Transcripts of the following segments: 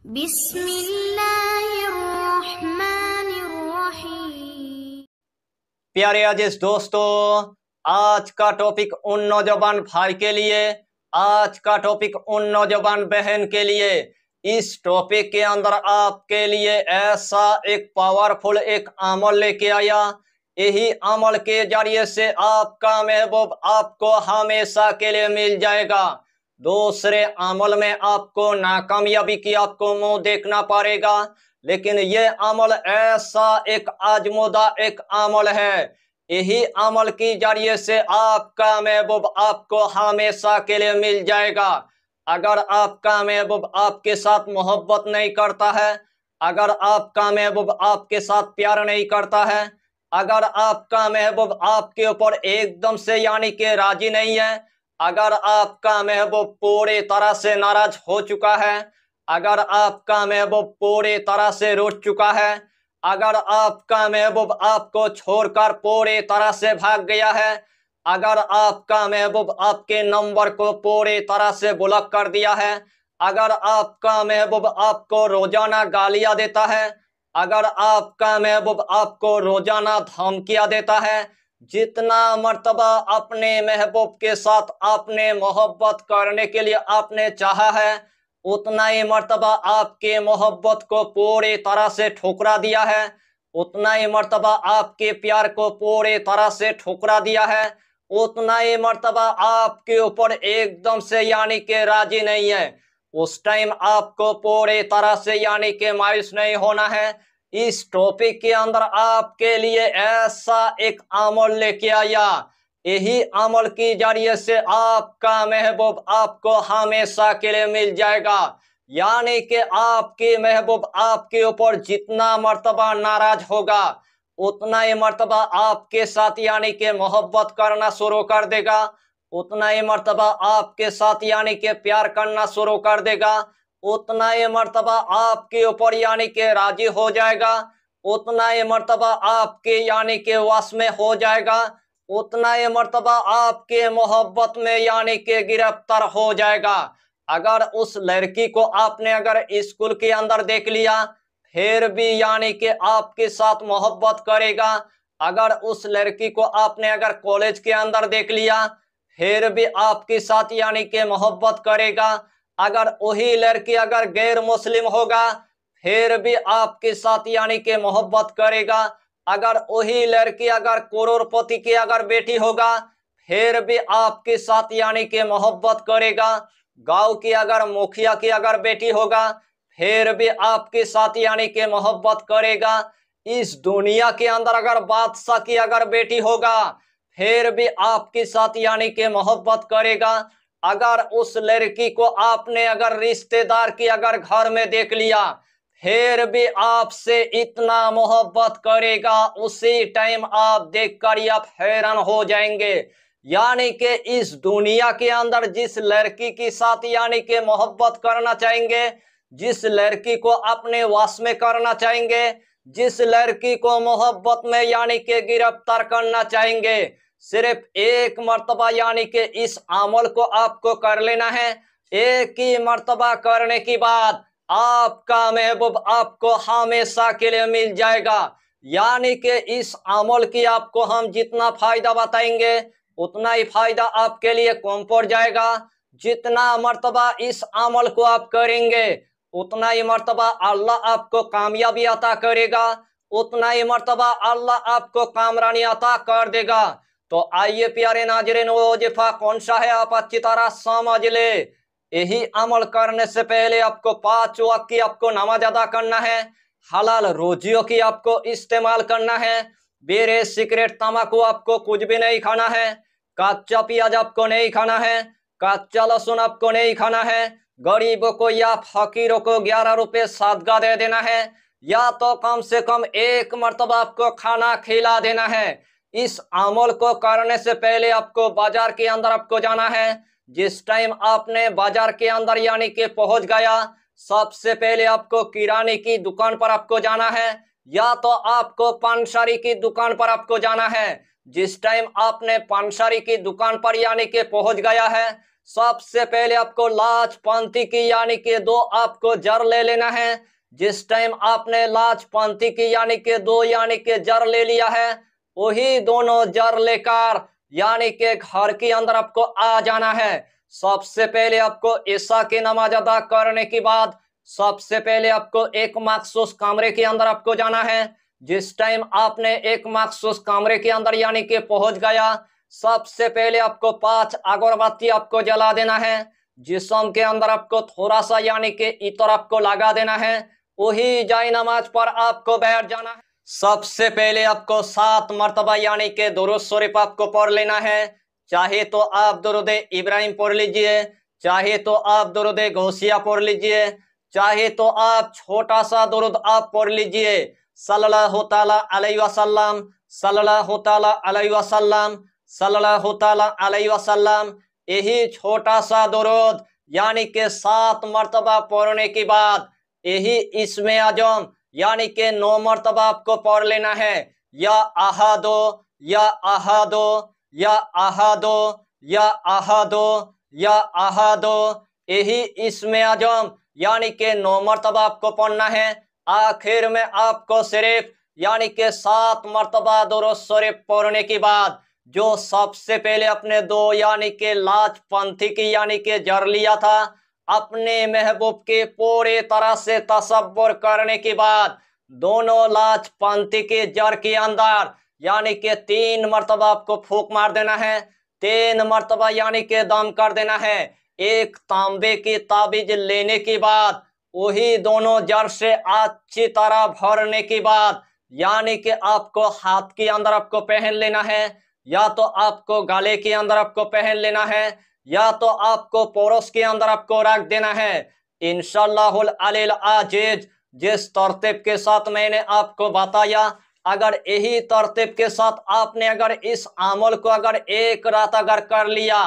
बिस्मिल्लाहिर्रहमानिर्रहीम। प्यारे अजीज दोस्तों, आज का टॉपिक उन नौजवान भाई के लिए, आज का टॉपिक उन नौजवान बहन के लिए। इस टॉपिक के अंदर आपके लिए ऐसा एक पावरफुल एक अमल लेके आया। यही अमल के जरिए से आपका महबूब आपको हमेशा के लिए मिल जाएगा। दूसरे अमल में आपको नाकामयाबी की आपको मुंह देखना पड़ेगा, लेकिन ये अमल ऐसा एक आजमूदा एक अमल है। यही अमल की जरिए से आपका महबूब आपको हमेशा के लिए मिल जाएगा। अगर आपका महबूब आपके साथ मोहब्बत नहीं करता है, अगर आपका महबूब आपके साथ प्यार नहीं करता है, अगर आपका महबूब आपके ऊपर एकदम से यानी कि राजी नहीं है, अगर आपका महबूब पूरी तरह से नाराज हो चुका है, अगर आपका महबूब पूरी तरह से रूठ चुका है, अगर आपका महबूब आपको छोड़कर पूरी तरह से भाग गया है, अगर आपका महबूब आपके नंबर को पूरी तरह से ब्लॉक कर दिया है, अगर आपका महबूब आपको रोजाना गालियां देता है, अगर आपका महबूब आपको रोजाना धमकियां देता है, जितना मर्तबा अपने महबूब के साथ आपने मोहब्बत करने के लिए आपने चाहा है, उतना ही मर्तबा आपके मोहब्बत को पूरी तरह से ठुकरा दिया है, उतना ही मर्तबा आपके प्यार को पूरी तरह से ठुकरा दिया है, उतना ही मर्तबा आपके ऊपर एकदम से यानी कि राजी नहीं है। उस टाइम आपको पूरी तरह से यानी कि मायूस नहीं होना है। इस टॉपिक के अंदर आपके लिए ऐसा एक अमल लेके आया। यही अमल की जरिए से आपका महबूब आपको हमेशा के लिए मिल जाएगा। यानी कि आपके महबूब आपके ऊपर जितना मर्तबा नाराज होगा, उतना ही मर्तबा आपके साथ यानी कि मोहब्बत करना शुरू कर देगा, उतना ही मर्तबा आपके साथ यानी कि प्यार करना शुरू कर देगा, उतना ही मर्तबा आपके ऊपर यानी कि राजी हो जाएगा, उतना ही मर्तबा आपके यानी कि वश में हो जाएगा, उतना ही मर्तबा आपके मोहब्बत में यानी कि गिरफ्तार हो जाएगा। अगर उस लड़की को आपने अगर स्कूल के अंदर देख लिया, फिर भी यानी कि आपके साथ मोहब्बत करेगा। अगर उस लड़की को आपने अगर कॉलेज के अंदर देख लिया, फिर भी आपके साथ यानी कि मोहब्बत करेगा। अगर वही लड़की अगर गैर मुस्लिम होगा, फिर भी आपके साथ यानी कि मोहब्बत करेगा। अगर वही लड़की अगर करोड़पति की अगर बेटी होगा, फिर भी आपके साथ यानी कि मोहब्बत करेगा। गांव की अगर मुखिया की अगर बेटी होगा, फिर भी आपके साथ यानी कि मोहब्बत करेगा। इस दुनिया के अंदर अगर बादशाह की अगर बेटी होगा, फिर भी आपके साथ यानी कि मोहब्बत करेगा। अगर उस लड़की को आपने अगर रिश्तेदार की अगर घर में देख लिया, फिर भी आपसे इतना मोहब्बत करेगा, उसी टाइम आप देखकर आप हैरान हो जाएंगे। यानी कि इस दुनिया के अंदर जिस लड़की के साथ यानी कि मोहब्बत करना चाहेंगे, जिस लड़की को अपने वश में करना चाहेंगे, जिस लड़की को मोहब्बत में यानी कि गिरफ्तार करना चाहेंगे, सिर्फ एक मर्तबा यानी कि इस अमल को आपको कर लेना है। एक ही मर्तबा करने के बाद आपका महबूब आपको हमेशा के लिए मिल जाएगा। यानी कि इस अमल की आपको हम जितना फायदा बताएंगे, उतना ही फायदा आपके लिए कम पड़ जाएगा। जितना मर्तबा इस अमल को आप करेंगे, उतना ही मर्तबा अल्लाह आपको कामयाबी अता करेगा, उतना ही मर्तबा अल्लाह आपको कामरानी अता कर देगा। तो आइए प्यारे नाजरीन, वो वजीफा कौन सा है आप अच्छी तरह समझ ले। यही अमल करने से पहले आपको 5 वक्त की आपको नमाज अदा करना है, हलाल रोजियों की आपको इस्तेमाल करना है, बीड़ी सिगरेट तंबाकू आपको कुछ भी नहीं खाना है, कच्चा प्याज आपको नहीं खाना है, कच्चा लहसुन आपको नहीं खाना है, गरीबों को या फकीरों को 11 रुपए सदका दे देना है, या तो कम से कम एक मर्तबा आपको खाना खिला देना है। इस अमल को करने से पहले आपको बाजार के अंदर आपको जाना है। जिस टाइम आपने बाजार के अंदर यानी कि पहुंच गया, सबसे पहले आपको किराने की दुकान पर आपको जाना है, या तो आपको पानसारी की दुकान पर आपको जाना है। जिस टाइम आपने पानसारी की दुकान पर यानी कि पहुंच गया है, सबसे पहले आपको लाजपंथी की यानी कि दो आपको जड़ ले लेना है। जिस टाइम आपने लाजपंथी की यानी कि दो यानी कि जड़ ले लिया है, वही दोनों जड़ लेकर यानी कि घर के अंदर आपको आ जाना है। सबसे पहले आपको ईशा की नमाज अदा करने के बाद सबसे पहले आपको एक मखसूस कमरे के अंदर आपको जाना है। जिस टाइम आपने एक मखसूस कमरे के अंदर यानी कि पहुंच गया, सबसे पहले आपको 5 अगरबत्ती आपको जला देना है। जिस्म के अंदर आपको थोड़ा सा यानी कि इतर आपको लगा देना है। वही जाय नमाज पर आपको बैठ जाना है। सबसे पहले आपको 7 मर्तबा यानी कि दुरूद शरीफ आपको पढ़ लेना है। चाहे तो आप दुरूद इब्राहिम पढ़ लीजिए, चाहे तो आप दुरूद गौसिया पढ़ लीजिए, चाहे तो आप छोटा सा दुरूद आप पढ़ लीजिए, सल्लल्लाहु ताला अलैहि वसल्लम, सल्लल्लाहु ताला अलैहि वसल्लम, सल्लल्लाहु ताला अलैहि वसल्लम। यही छोटा सा दुरूद यानी कि 7 मर्तबा पढ़ने के बाद यही इस्मे आजम यानी कि 9 मर्तबा आपको पढ़ लेना है। या अहादो, या अहादो, या अहादो, या अहादो, या अहादो। यही इस्मे आजम यानी कि 9 मर्तबा आपको पढ़ना है। आखिर में आपको सिर्फ यानी कि 7 मर्तबा दुरूद शरीफ पढ़ने के बाद जो सबसे पहले अपने दो यानी कि लाजपंथी की यानी कि जड़ लिया था, अपने महबूब के पूरे तरह से तसव्वुर करने के बाद दोनों लाजपंथी के जड़ के अंदर यानी कि 3 मर्तबा आपको फूंक मार देना है। 3 मर्तबा यानी कि दम कर देना है। एक तांबे की ताबीज लेने के बाद वही दोनों जड़ से अच्छी तरह भरने के बाद यानी कि आपको हाथ के अंदर आपको पहन लेना है, या तो आपको गले के अंदर आपको पहन लेना है, या तो आपको पोरस के अंदर आपको रख देना है। इंशाअल्लाहुल अलील अजीज जिस तरतीब के साथ मैंने आपको बताया, अगर यही तरतीब के साथ आपने अगर इस अमल को अगर एक रात अगर कर लिया,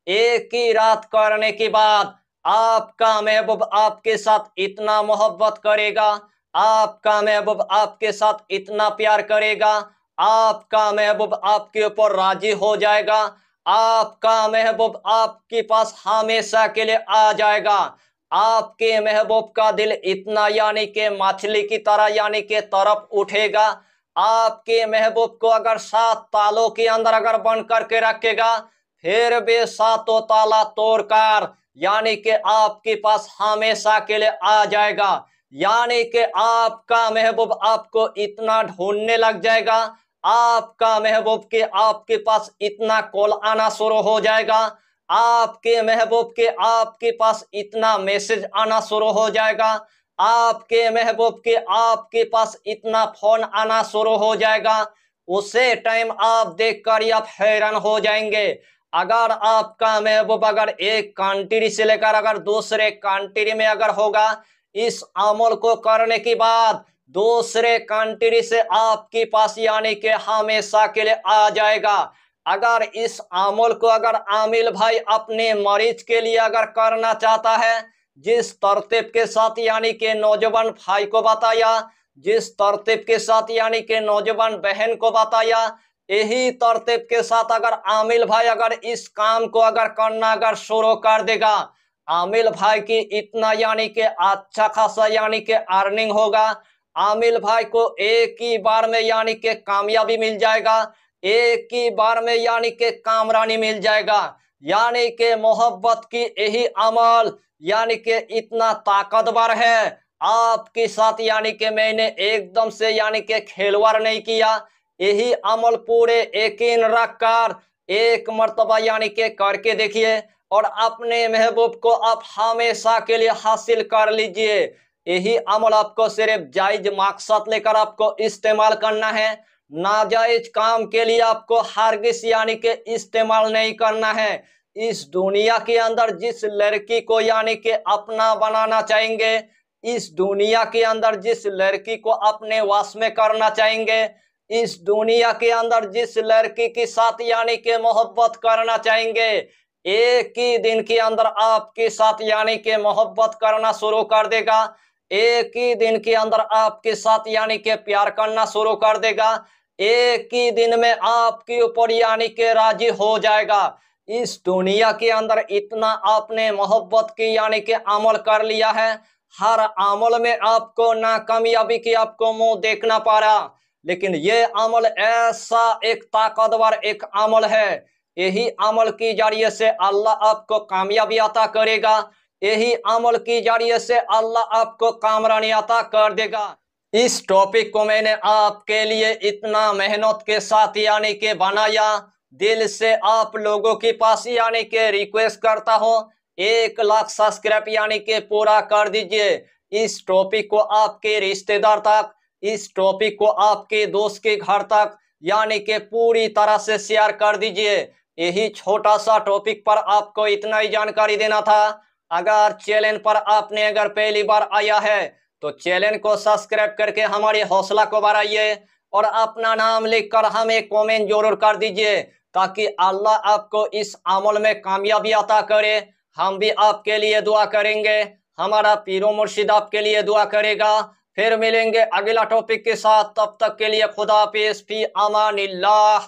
एक ही रात करने के बाद आपका महबूब आपके साथ इतना मोहब्बत करेगा, आपका महबूब आपके साथ इतना प्यार करेगा, आपका महबूब आपके ऊपर राजी हो जाएगा, आपका महबूब आपके पास हमेशा के लिए आ जाएगा। आपके महबूब का दिल इतना यानी कि मछली की तरह यानी कि तरफ उठेगा। आपके महबूब को अगर 7 तालों के अंदर अगर बंद करके रखेगा, फिर भी 7 ताला तोड़कर यानी कि आपके पास हमेशा के लिए आ जाएगा। यानी कि आपका महबूब आपको इतना ढूंढने लग जाएगा, आपका महबूब के आपके पास इतना कॉल आना शुरू हो जाएगा, आपके महबूब के आपके पास इतना मैसेज आना शुरू हो जाएगा, आपके महबूब के आपके पास इतना फोन आना शुरू हो जाएगा। उसे टाइम आप देखकर आप हैरान हो जाएंगे। अगर आपका महबूब अगर एक कंट्री से लेकर अगर दूसरे कंट्री में अगर होगा, इस अमल को करने के बाद दूसरे कंट्री से आपके पास यानी कि हमेशा के लिए आ जाएगा। अगर इस अमल को अगर आमिल भाई अपने मरीज के लिए अगर करना चाहता है, जिस तरतीब के साथ यानी कि नौजवान भाई को बताया, जिस तरतीब के साथ यानी कि नौजवान बहन को बताया, यही तरतीब के साथ अगर आमिल भाई अगर इस काम को अगर करना अगर शुरू कर देगा, आमिल भाई की इतना यानी कि अच्छा खासा यानी कि अर्निंग होगा। आमिल भाई को एक ही बार में यानी कि कामयाबी मिल जाएगा, एक ही बार में यानी कि कामरानी मिल जाएगा। यानी कि मोहब्बत की यही अमल यानी कि इतना ताकतवर है आपके साथ, यानी कि मैंने एकदम से यानी कि खिलवाड़ नहीं किया। यही अमल पूरे यकीन रखकर एक मर्तबा यानी कि करके देखिए और अपने महबूब को आप हमेशा के लिए हासिल कर लीजिए। यही अमल आपको सिर्फ जायज मकसद लेकर आपको इस्तेमाल करना है, नाजायज काम के लिए आपको हरगिज यानी कि इस्तेमाल नहीं करना है। इस दुनिया के अंदर जिस लड़की को यानी कि अपना बनाना चाहेंगे, इस दुनिया के अंदर जिस लड़की को अपने वश में करना चाहेंगे, इस दुनिया के अंदर जिस लड़की के साथ यानी कि मोहब्बत करना चाहेंगे, एक ही दिन के अंदर आपके साथ यानी कि मोहब्बत करना शुरू कर देगा, एक ही दिन के अंदर आपके साथ यानी कि प्यार करना शुरू कर देगा, एक ही दिन में आपके ऊपर यानी कि राजी हो जाएगा। इस दुनिया के अंदर इतना आपने मोहब्बत की यानी कि अमल कर लिया है, हर अमल में आपको नाकामयाबी की आपको मुंह देखना पड़ा, लेकिन ये अमल ऐसा एक ताकतवर एक अमल है, यही अमल की जरिए से अल्लाह आपको कामयाबी अता करेगा, यही अमल की जरिए से अल्लाह आपको कामरानी अता कर देगा। इस टॉपिक को मैंने आपके लिए इतना मेहनत के साथ यानी कि बनाया, दिल से आप लोगों के पास यानी कि रिक्वेस्ट करता हूं 1 लाख सब्सक्राइब यानी कि पूरा कर दीजिए। इस टॉपिक को आपके रिश्तेदार तक, इस टॉपिक को आपके दोस्त के घर तक यानी कि पूरी तरह से शेयर कर दीजिए। यही छोटा सा टॉपिक पर आपको इतना ही जानकारी देना था। अगर चैनल पर आपने अगर पहली बार आया है तो चैनल को सब्सक्राइब करके हमारी हौसला को बढ़ाइए और अपना नाम लिखकर हमें कमेंट जरूर कर दीजिए, ताकि अल्लाह आपको इस अमल में कामयाबी अता करे। हम भी आपके लिए दुआ करेंगे, हमारा पीरो मुर्शिद आपके लिए दुआ करेगा। फिर मिलेंगे अगला टॉपिक के साथ, तब तक के लिए खुदा हाफिज, फी अमानिल्लाह।